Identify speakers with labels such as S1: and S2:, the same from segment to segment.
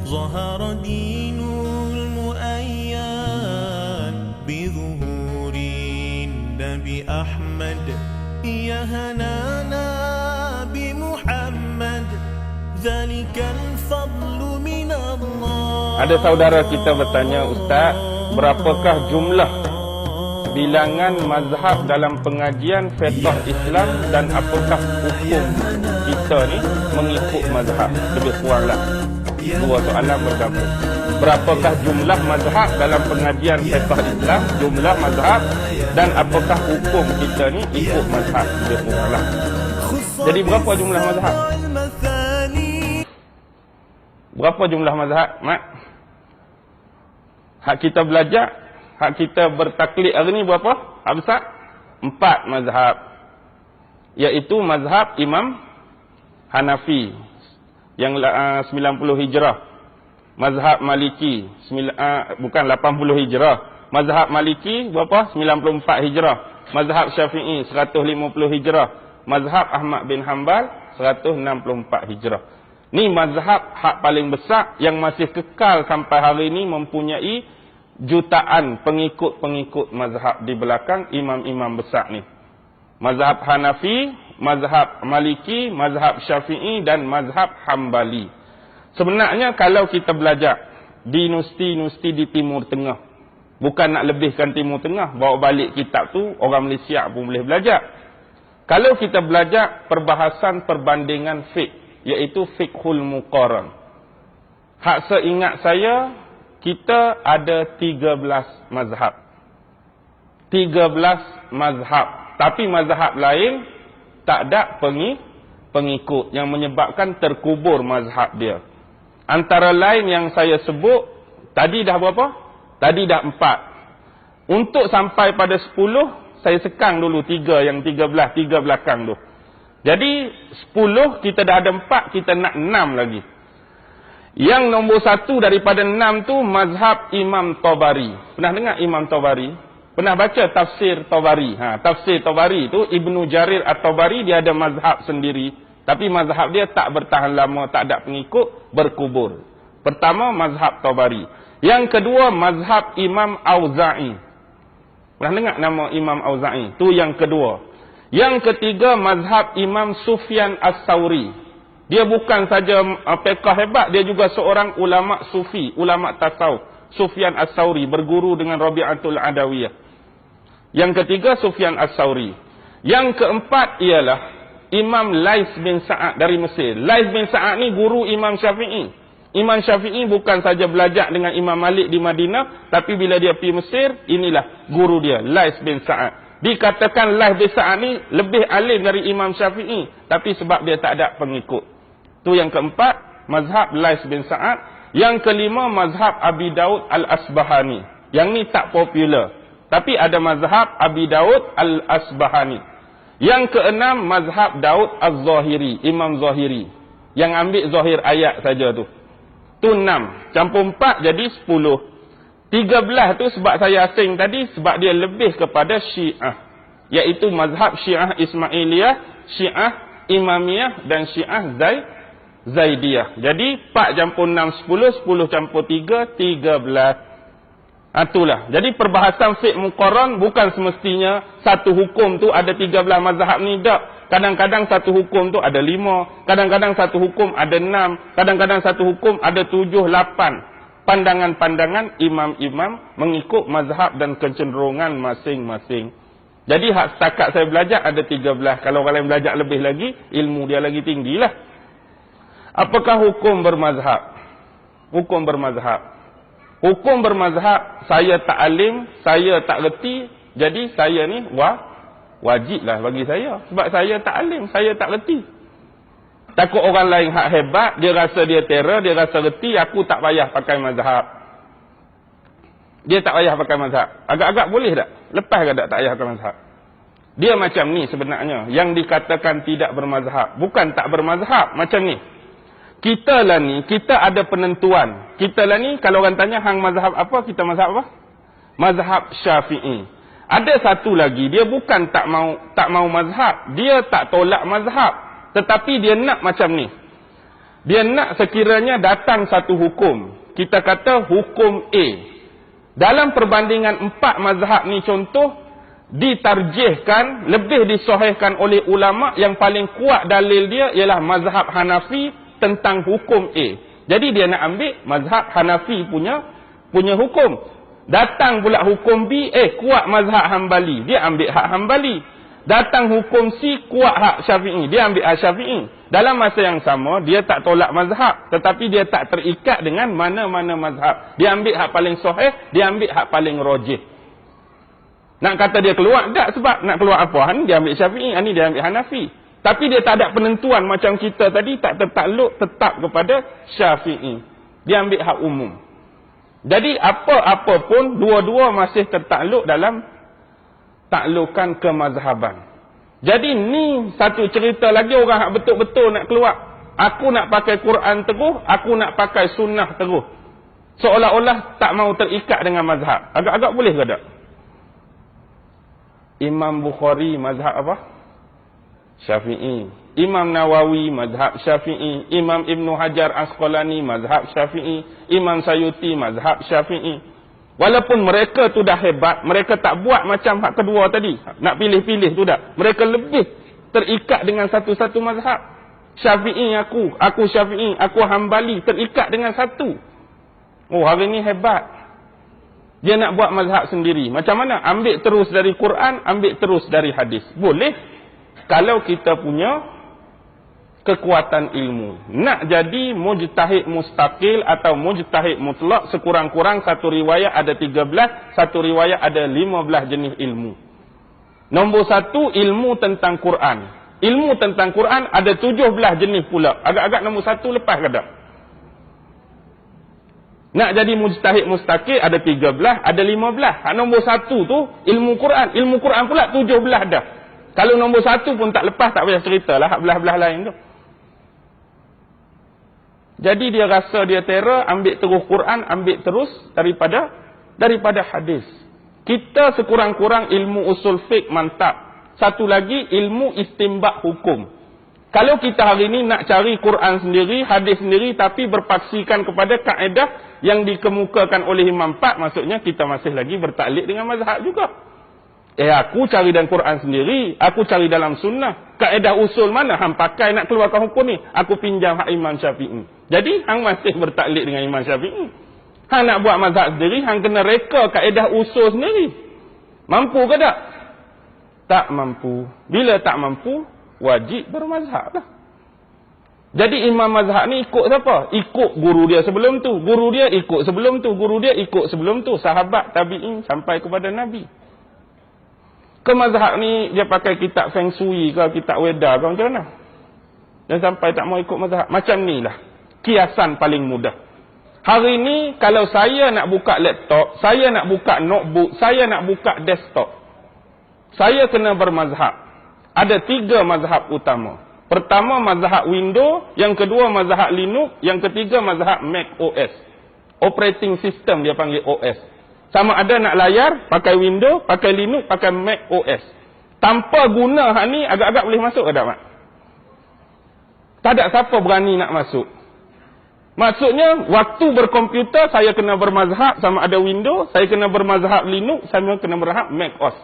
S1: ظهر دين المؤيد بظهور النبي أحمد يا هنانا بمحمد ذلك الفضل من الله.
S2: Ada saudara kita bertanya, Ustaz, berapakah jumlah bilangan mazhab dalam pengajian fiqh Islam dan apakah hukum kita ni mengikut mazhab? Lebih kuranglah dua soalan bergabung. Berapakah jumlah mazhab dalam pengajian fiqh Islam, jumlah mazhab, dan apakah hukum kita ni ikut mazhab? Lebih kuranglah. Jadi berapa jumlah mazhab? Berapa jumlah mazhab, Mak? Hak kita belajar, hak kita bertaklid hari ni berapa? Hak besar? 4 mazhab. Iaitu mazhab Imam Hanafi yang 90 Hijrah. Mazhab Maliki bukan 80 Hijrah. Mazhab Maliki berapa? 94 Hijrah. Mazhab Syafi'i 150 Hijrah. Mazhab Ahmad bin Hanbal 164 Hijrah. Ni mazhab hak paling besar yang masih kekal sampai hari ini, mempunyai jutaan pengikut-pengikut mazhab di belakang imam-imam besar ni. Mazhab Hanafi, mazhab Maliki, mazhab Syafi'i dan mazhab Hambali. Sebenarnya kalau kita belajar di universiti-universiti di Timur Tengah, bukan nak lebihkan Timur Tengah, bawa balik kitab tu orang Malaysia pun boleh belajar. Kalau kita belajar perbahasan perbandingan fiqh, iaitu fiqhul muqaran. Hak seingat saya, kita ada 13 mazhab. 13 mazhab. Tapi mazhab lain tak ada pengikut yang menyebabkan terkubur mazhab dia. Antara lain yang saya sebut, tadi dah berapa? Tadi dah 4. Untuk sampai pada 10, saya sekang dulu 3 yang 13 belakang tu. Jadi 10 kita dah ada 4, kita nak 6 lagi. Yang nombor 1 daripada 6 tu mazhab Imam Tabari. Pernah dengar Imam Tabari? Pernah baca tafsir Tabari? Tafsir Tabari tu Ibnu Jarir At-Tabari, dia ada mazhab sendiri. Tapi mazhab dia tak bertahan lama, tak ada pengikut, berkubur. Pertama mazhab Tabari. Yang kedua mazhab Imam Auza'i. Pernah dengar nama Imam Auza'i? Tu yang kedua. Yang ketiga mazhab Imam Sufyan As-Sauri. Dia bukan saja fiqh hebat, dia juga seorang ulama sufi, ulama tasawuf. Sufyan As-Sauri berguru dengan Rabi'atul Adawiyah. Yang ketiga Sufyan As-Sauri. Yang keempat ialah Imam Lais bin Sa'ad dari Mesir. Lais bin Sa'ad ni guru Imam Syafi'i. Imam Syafi'i bukan saja belajar dengan Imam Malik di Madinah, tapi bila dia pergi Mesir, inilah guru dia, Lais bin Sa'ad. Dikatakan Lais bin Sa'ad ni lebih alim dari Imam Syafi'i, tapi sebab dia tak ada pengikut. Tu yang keempat, mazhab Lais bin Sa'ad. Yang kelima, mazhab Abi Daud Al-Asbahani. Yang ni tak popular, tapi ada mazhab Abi Daud Al-Asbahani. Yang keenam, mazhab Daud Az-Zahiri, Imam Zahiri, yang ambil zahir ayat saja tu. Tu 6, campur 4 jadi 10. 13 tu sebab saya asing tadi, sebab dia lebih kepada Syiah, iaitu mazhab Syiah Ismailiyah, Syiah Imamiyah dan Syiah Zaidiyah. Jadi 4 campur 6 10, 10 campur 3 13. Itulah. Jadi perbahasan fiqh muqarran bukan semestinya satu hukum tu ada 13 mazhab ni, tak. Kadang-kadang satu hukum tu ada 5, kadang-kadang satu hukum ada 6, kadang-kadang satu hukum ada 7 8. Pandangan-pandangan imam-imam mengikut mazhab dan kecenderungan masing-masing. Jadi hak setakat saya belajar ada 13. Kalau orang lain belajar lebih lagi, ilmu dia lagi tinggilah. Apakah hukum bermazhab? Hukum bermazhab. Hukum bermazhab, saya tak alim, saya tak reti, jadi saya ni wajiblah bagi saya. Sebab saya tak alim, saya tak reti. Takut orang lain hak hebat, dia rasa dia terror, dia rasa reti, aku tak payah pakai mazhab. Dia tak payah pakai mazhab. Agak-agak boleh tak? Lepas ke tak payah pakai mazhab? Dia macam ni sebenarnya. Yang dikatakan tidak bermazhab. Bukan tak bermazhab, macam ni. Kita lah ni, kita ada penentuan. Kita lah ni, kalau orang tanya, hang mazhab apa? Kita mazhab apa? Mazhab Syafi'i. Ada satu lagi, dia bukan tak mau mazhab. Dia tak tolak mazhab. Tetapi dia nak macam ni. Dia nak sekiranya datang satu hukum. Kita kata hukum A. Dalam perbandingan 4 mazhab ni contoh, ditarjihkan, lebih disahihkan oleh ulama, yang paling kuat dalil dia ialah mazhab Hanafi tentang hukum A. Jadi dia nak ambil mazhab Hanafi punya hukum. Datang pula hukum B, kuat mazhab Hambali, dia ambil hak Hambali. Datang hukum C, kuat hak Syafi'i, dia ambil hak Syafi'i. Dalam masa yang sama, dia tak tolak mazhab, tetapi dia tak terikat dengan mana-mana mazhab. Dia ambil hak paling sahih, dia ambil hak paling rajih. Nak kata dia keluar, tak, sebab nak keluar apa? Ni dia ambil Syafi'i, ni dia ambil Hanafi. Tapi dia tak ada penentuan macam kita tadi, tak tertakluk tetap kepada Syafi'i. Dia ambil hak umum. Jadi apa-apa pun, dua-dua masih tertakluk dalam taklukan kemazhaban. Jadi ni satu cerita lagi orang yang betul-betul nak keluar. Aku nak pakai Quran teguh, aku nak pakai sunnah teguh. Seolah-olah tak mau terikat dengan mazhab. Agak-agak boleh ke tak? Imam Bukhari mazhab apa? Syafi'i. Imam Nawawi mazhab Syafi'i. Imam Ibn Hajar Asqalani mazhab Syafi'i. Imam Sayuti mazhab Syafi'i. Walaupun mereka tu dah hebat, mereka tak buat macam hak kedua tadi. Nak pilih-pilih tu dah. Mereka lebih terikat dengan satu-satu mazhab. Syafi'i aku Syafi'i, aku Hambali, terikat dengan satu. Oh, hari ni hebat. Dia nak buat mazhab sendiri. Macam mana? Ambil terus dari Quran, ambil terus dari hadis. Boleh. Kalau kita punya kekuatan ilmu. Nak jadi mujtahid mustaqil atau mujtahid mutlak, sekurang-kurang satu riwayat ada 13, satu riwayat ada 15 jenis ilmu. Nombor 1, ilmu tentang Quran. Ilmu tentang Quran ada 17 jenis pula. Agak-agak nombor 1 lepas ke tak? Nak jadi mujtahid mustaqil ada 13, ada 15. Nombor 1 tu ilmu Quran. Ilmu Quran pula 17 dah. Kalau nombor 1 pun tak lepas, tak payah ceritalah hak belah-belah lain tu. Jadi dia rasa dia terror, ambil terus Quran, ambil terus daripada hadis. Kita sekurang-kurang ilmu usul fiqh mantap. Satu lagi ilmu istinbat hukum. Kalau kita hari ini nak cari Quran sendiri, hadis sendiri, tapi berpaksikan kepada kaedah yang dikemukakan oleh Imam 4, maksudnya kita masih lagi bertaklid dengan mazhab juga. Aku cari dalam Quran sendiri, aku cari dalam sunnah. Kaedah usul mana hang pakai nak keluarkan hukum ni? Aku pinjam hak Imam Syafi'i. Jadi hang masih bertaklid dengan Imam Syafi'i. Hang nak buat mazhab sendiri, hang kena reka kaedah usul sendiri. Mampu ke tak? Tak mampu. Bila tak mampu, wajib bermazhab lah. Jadi imam mazhab ni ikut siapa? Ikut guru dia sebelum tu. Guru dia ikut sebelum tu. Guru dia ikut sebelum tu. Sahabat, tabi'in sampai kepada Nabi. Ke mazhab ni dia pakai kitab Feng Shui ke, kitab Weda ke, macam mana? Dan sampai tak mau ikut mazhab. Macam ni lah. Kiasan paling mudah. Hari ni kalau saya nak buka laptop, saya nak buka notebook, saya nak buka desktop, saya kena bermazhab. Ada 3 mazhab utama. Pertama mazhab Windows, yang kedua mazhab Linux, yang ketiga mazhab Mac OS. Operating system dia panggil OS. Sama ada nak layar, pakai Windows, pakai Linux, pakai Mac OS. Tanpa guna hak ni, agak-agak boleh masuk ke tak, Mak? Tak ada siapa berani nak masuk. Maksudnya, waktu berkomputer, saya kena bermazhab sama ada Windows, saya kena bermazhab Linux, saya kena bermazhab Mac OS.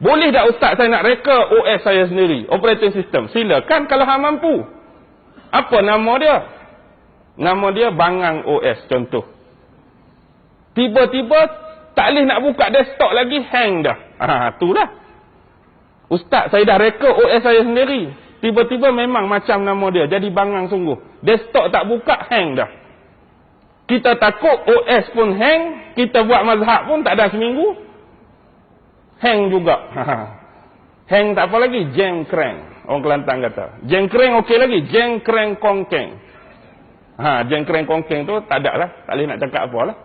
S2: Boleh tak Ustaz saya nak reka OS saya sendiri, operating system? Silakan kalau hang mampu. Apa nama dia? Nama dia Bangang OS contoh. Tiba-tiba tak boleh nak buka desktop lagi, hang dah. Itulah. Ustaz saya dah reka OS saya sendiri. Tiba-tiba memang macam nama dia, jadi bangang sungguh. Desktop tak buka, hang dah. Kita takut OS pun hang, kita buat mazhab pun tak ada seminggu, hang juga. Hang tak apa lagi, jengkreng. Orang Kelantan kata. Jengkreng okey lagi, jengkreng kongkeng. Jengkreng kongkeng tu tak ada lah, tak boleh nak cakap apa lah.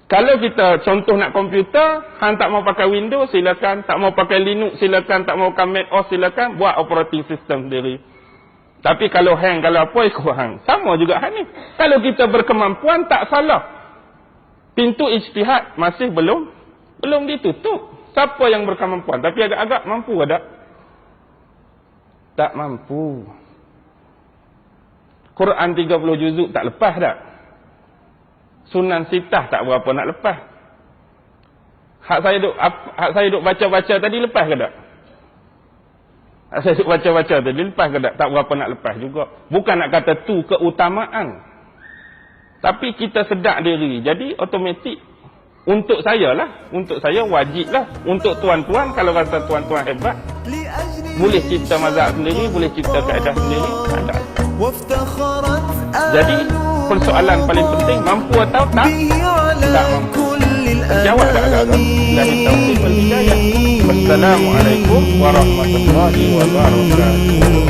S2: Kalau kita contoh nak komputer, hang tak mau pakai Windows, silakan. Tak mau pakai Linux, silakan. Tak mau pakai Mac OS, silakan. Buat operating system sendiri. Tapi kalau hang, kalau apa, ikut hang. Sama juga hang ni. Kalau kita berkemampuan, tak salah. Pintu ijtihad masih belum ditutup. Siapa yang berkemampuan? Tapi agak-agak mampu ada? Tak mampu. Quran 30 juzuk tak lepas tak? Sunan Sitah tak berapa nak lepas. Hak saya duk baca-baca tadi lepas ke tak? Hak saya duk baca-baca tadi lepas ke tak? Tak berapa nak lepas juga. Bukan nak kata tu keutamaan. Tapi kita sedar diri. Jadi automatik untuk saya lah, untuk saya wajib lah. Untuk tuan-tuan, kalau rasa tuan-tuan hebat, boleh cipta mazhab sendiri, boleh cipta kaedah sendiri, ada. Jadi persoalan paling penting, mampu atau tak? Tak mampu. Jawab tak ada. Billahi taufiq wal hidayah. Wassalamualaikum warahmatullahi wabarakatuh.